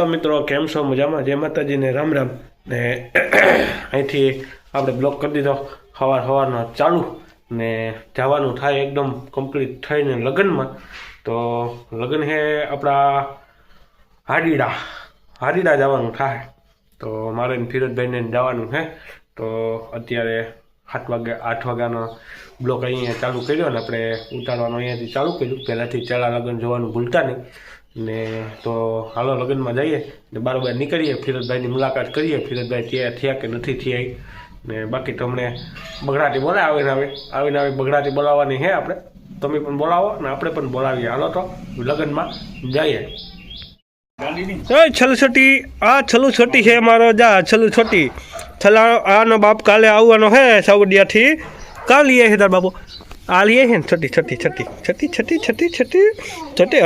Hello મિત્રો, કેમ છો? મજામાં? જય માતાજીને રામ રામ. ને અહીંથી આપણે બ્લોક કરી દીધો સવારનો ચાલુ ને જવાનું થાય એકદમ કમ્પ્લીટ થઈને લગ્નમાં. તો લગ્ન છે આપણા હાડીડા જવાનું થાય. તો મારે ફિરોજભાઈને જવાનું છે. તો અત્યારે 8 વાગ્યાનો બ્લોક અહીંયા ચાલુ કર્યો ને આપણે ઉતારવાનું અહીંયાથી ચાલુ કર્યું. પહેલાંથી ચાલા લગ્ન જોવાનું ભૂલતા નહીં. ને તો હાલો લગ્નમાં જઈએ ને બારોબાર નીકળીએ, ફિરોજભાઈની મુલાકાત કરીએ. ફિરોજભાઈ ત્યાં થયા કે નથી થયા ને બાકી તમને બગડાટી બોલાવે આવીને બગડાટી બોલાવવાની છે આપણે. તમે પણ બોલાવો ને આપણે પણ બોલાવીએ. હાલો તો લગ્નમાં જઈએ. છલું છોટી છે મારો. જા છલું છોટી આનો બાપ કાલે આવવાનો છે સાઉડિયાથી. કાં લઈએ છે તાર બાપુ? આ લઈએ છે ને છઠ્ઠી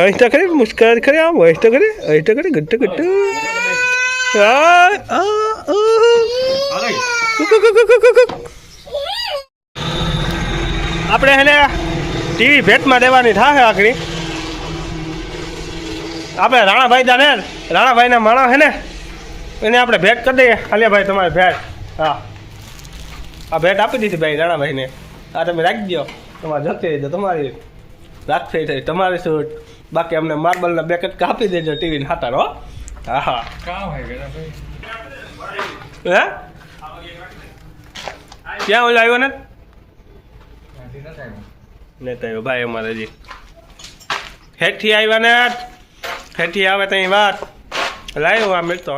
અહીં કરે મુસ્કરાત કરે. આમ અહીં તો કરે ગટ્ટ આપણે એને ટીવી ભેટમાં દેવાની થાય આખરી. આપણે રાણાભાઈના માણસ છે ને એને આપણે ભેટ કરી દઈએ. આલિયાભાઈ તમારે ભેટ. હા, આ ભેટ આપી દીધી ભાઈ રાણાભાઈને. આ તમે રાખી દો, તમારે જતી રહેજો. તમારી રાખવી થઈ તમારી શૂટ. બાકી અમને માર્બલના બે કટકા આપી દેજો ટીવીને હાટાર. હો હા હે ક્યાં ઓલો આવ્યો ને તો આવ્યો ભાઈ અમારે હજી હેઠી આવ્યા ને. હેઠી આવે તો વાત લાવ્યો આ મળતો.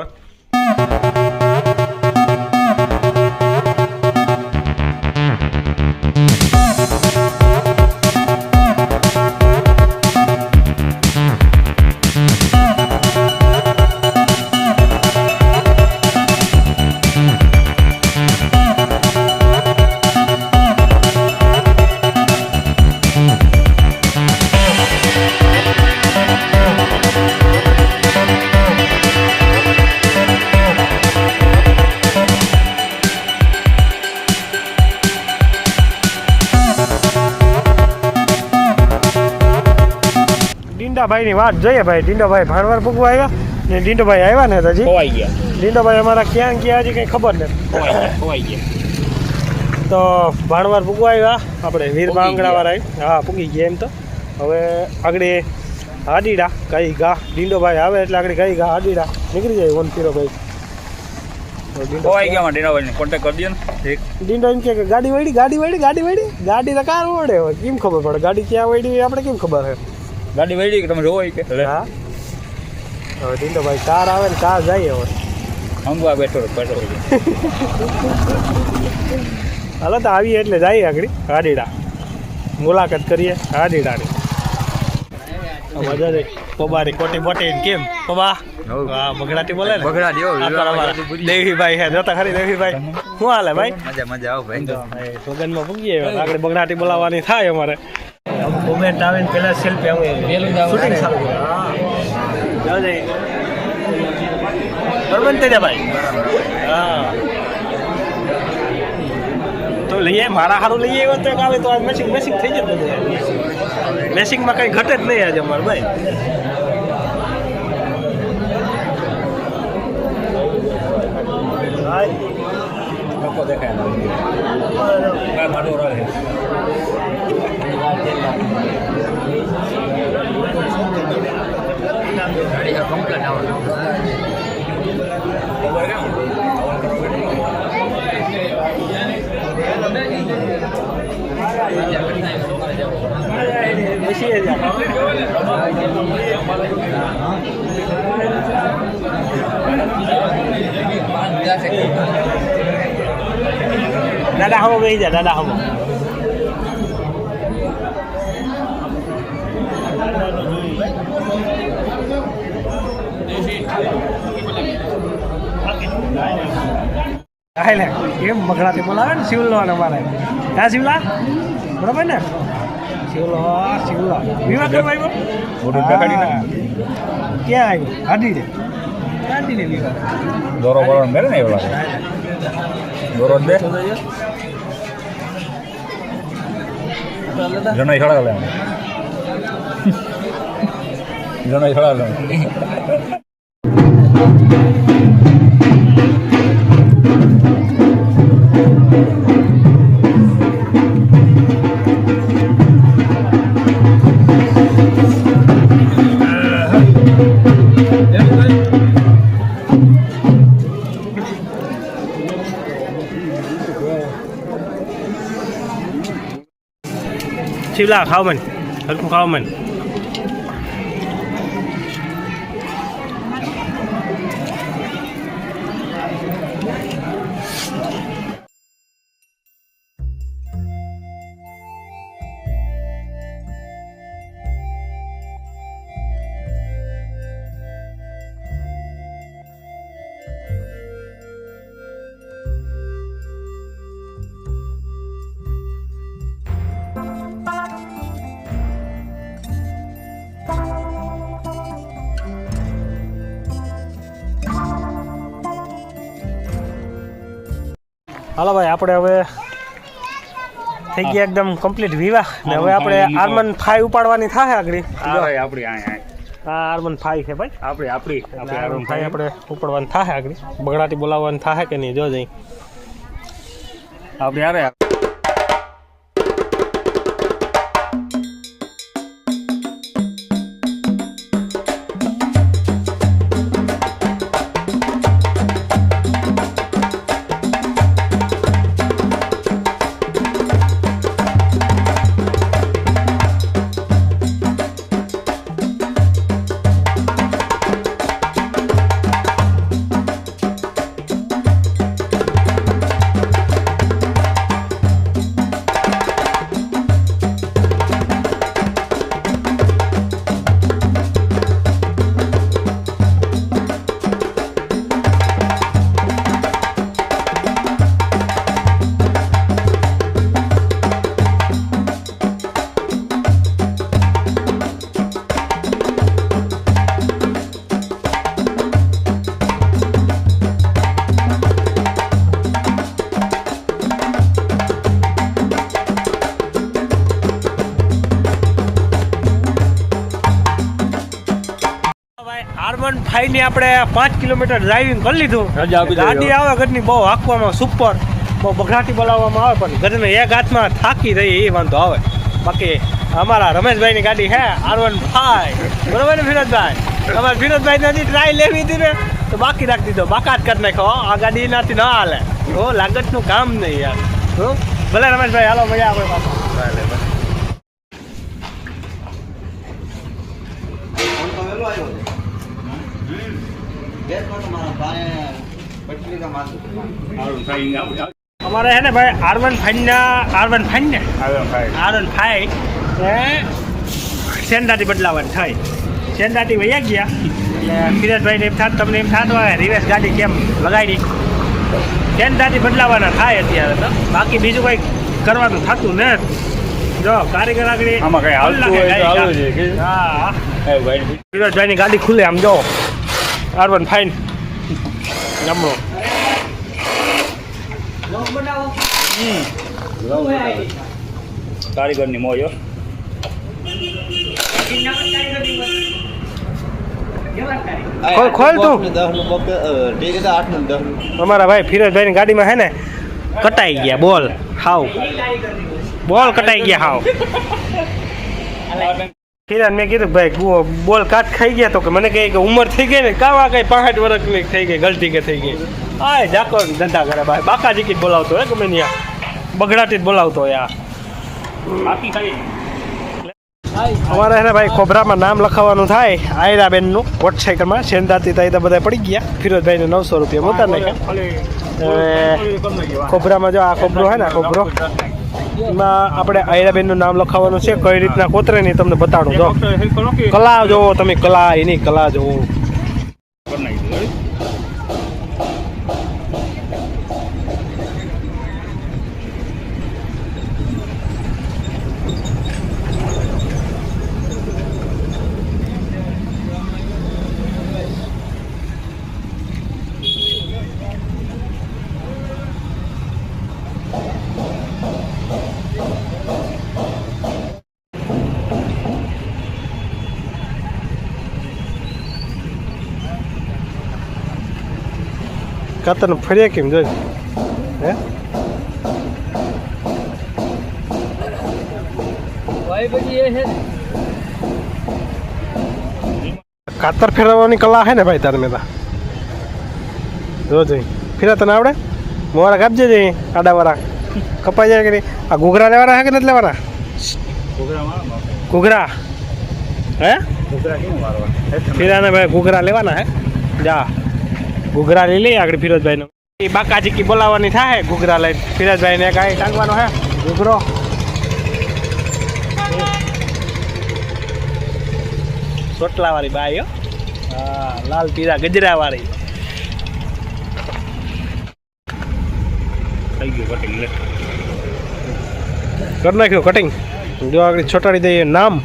ડીંડાભાઈની વાત જોઈએ ભાઈ. ડીંડાભાઈ ભાણવાર પૂગવા આવ્યા ને ડીંડોભાઈ આવ્યા ને હજી ખોવાઈ ગયા. ડીંડોભાઈ અમારા ક્યાં ગયા હજી કંઈ ખબર નથી, ખોવાઈ ગયા. તો ભાણવાર પૂગવા આવ્યા આપણે વીર બાંગડાવાળા. હા પૂગી ગયા એમ તો. હવે આગળ હાડીડા કઈ ગા ડીંડોભાઈ આવે એટલે આગળ કઈ ગા હાડીડા નીકળી જાય. વન ફીરોભાઈ કોન્ટેક્ટ કરી દો ને. ડીંડો એમ કે ગાડી વળી ગાડી તો કાર ઓળે હોય કેમ ખબર પડે? ગાડી ક્યાં વળી આપણે કેમ ખબર છે? ગાડી વળી કે તમે જોવો કે? હા હવે ડીંડોભાઈ કાર આવે ને કાર જાય. હવે અંગવા બેઠો હાલો તો આવીએ એટલે જઈએ આગળ હાડીડા મુલાકાત કરીએ હાડીડાની. મજા જાય પબારી કોટી બોટી કેમ પબા? હા બગડાટી બોલે ને દેવીભાઈ હે જોતા ખરી. દેવીભાઈ શું હાલે ભાઈ? મજા આવો ભાઈ. સોગનમાં પૂગીએ આગળ બગડાટી બોલાવવાની થાય અમારે. કોમેન્ટ આવે ને પેલા સેલ્ફી આવે બરોબર તે ભાઈ. હા તો લઈએ મારા સારું લઈએ એવો તો આવે તો મેસિંગ થઈ જાય બધું. મેસિંગમાં કંઈ ઘટે જ નહીં આજે અમારે ભાઈ. દાદા હમો ગઈ જા દાદા હમો. કેમ બગડાથી બોલાવે ને શિવલો ને અમારે. હા શિવલા બરાબર ને? શિવલો વિવાહ કરવા આવ્યો. ક્યાં આવ્યો? હાડી ને વિવાહ દોરો બરો મેરે ને એવડા દોરો દે જણાઈ ખડા લે જણાઈ ખડા લે શિવલા ખાવ મન હલકું ખાવ મન હાલો ભાઈ આપણે હવે થઈ ગયા એકદમ કમ્પ્લીટ વિવાહ ને હવે આપણે આરમન 5 ઉપાડવાની થાય આગળ આરમન 5 છે ભાઈ આપણી આરમન 5 આપણે ઉપાડવાની થાય આગળ બગડાટી બોલાવવાની થાય કે નહીં જો જઈ આપણે યારે આરમન 5 ની આપણે 5 કિલોમીટર ડ્રાઇવિંગ કરી લીધું ગાડી આવે ઘરની બહુ હાંકવામાં સુપર બહુ બગડાટી બોલાવવામાં આવે પણ ઘરને એક હાથમાં થાકી રહી એ વાંધો આવે બાકી અમારા રમેશભાઈની ગાડી હે આરમન 5 બરોબર ને વિનોદભાઈ અમારે વિનોદભાઈ નથી ટ્રાય લેવી હતી ને તો બાકી રાખી દીધો બાકાત કરી નાખો આ ગાડી એનાથી ના હાલે હો લાગતનું કામ નહીં યાર હો ભલે રમેશભાઈ હાલો મજા આપણે પાછા અમારે है ને भाई R1 સેન્ડાટી બદલાવાની થાય સેન્ડાટી વૈયા ગયા એટલે કિરેશભાઈને એમ થાત તમને એમ થાત હોય રિવેસ ગાડી કેમ લગાડી સેન્ડાટી બદલાવાના થાય અત્યારે તો બાકી બીજું કંઈ કરવાનું થતું ને જો કારીગર આગળ હા કિરેશભાઈની ગાડી ખુલે આમ જો R1 જમણો કારીગરની મોજો ખોલ તું અમારા ભાઈ ફિરોજભાઈ ની ગાડીમાં હે ને કટાઈ ગયા બોલ કટાઈ ગયા હાવ કિરણ મેં કીધું ભાઈ બોલ કાટ ખાઈ ગયા તો કે મને કહે કે ઉંમર થઈ ગઈ ને કાવા કઈ 65 વર્ષની થઈ ગઈ ગલતી કે થઈ ગઈ આ જાકો ધંધા કરે ભાઈ બાકાજી કી બોલાવતો હે ગમે ને બગડાટી જ બોલાવતો યાર બાકી ખાઈ અમારે હે ને ભાઈ ખોબરામાં નામ લખાવવાનું થાય આયરાબેનનું મોટરસાઇકલમાં સેન્દાતી થાય બધા પડી ગયા ફિરોજભાઈને 900 રૂપિયા મોટા નાખ્યા ખોબરામાં જો આ ખોબરો હે ને ખોબરો એમાં આપણે આયરાબેનનું નામ લખાવવાનું છે કઈ રીતના કોતરે નહીં તમને બતાડું જો કલા જોવો તમે કલા એની કલા જોવો કાતર ફર્યા કેમ જોઈ હે કાતર ફેરવવાની કલા હે ને ભાઈ તારે મેં જો જઈ ફેરા તને આવડે મોવારા કાપજે જઈ આડાવાળા કપાઈ જાય કે નહીં આ ઘૂઘરા લેવાના હે કે નથી લેવાના ઘૂઘરા હે ફેરાને ભાઈ ઘૂઘરા લેવાના હે જા ઘૂઘરા લઈ લઈએ આગળ ફિરોજભાઈનો એ બાકાજી કી બોલાવવાની થાય ઘૂઘરા લઈને ફિરોજભાઈને કાંઈ ટાંગવાનો હે ઘૂઘરો સોટલા વાળી બાઈ હા લાલ પીળા ગજરા વાળી થઈ ગયું કટિંગ લે કરી નાખ્યું કટિંગ જો આગળ છોટાડી દઈએ નામ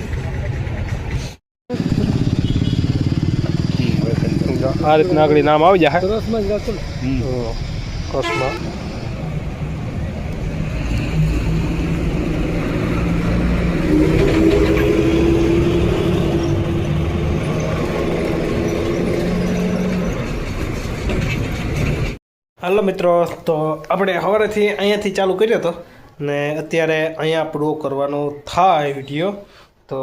આ રીતના આગળ નામ આવી જાય કસમાં હાલો મિત્રો તો આપણે સવારેથી અહીંયાથી ચાલુ કર્યો હતો ને અત્યારે અહીંયા પૂરો કરવાનો થાય વિડીયો તો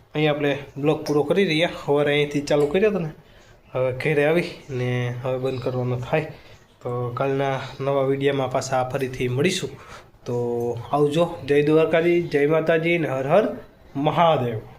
અહીંયા આપણે બ્લોગ પૂરો કરી રહ્યા સવારે અહીંયાથી ચાલુ કર્યો હતો ને હવે ઘરે આવી ને હવે બંધ કરવાનો થાય તો કાલના નવા વિડીયોમાં પાછા ફરીથી મળીશું તો આવજો જય દ્વારકાજી જય માતાજી ને હર હર મહાદેવ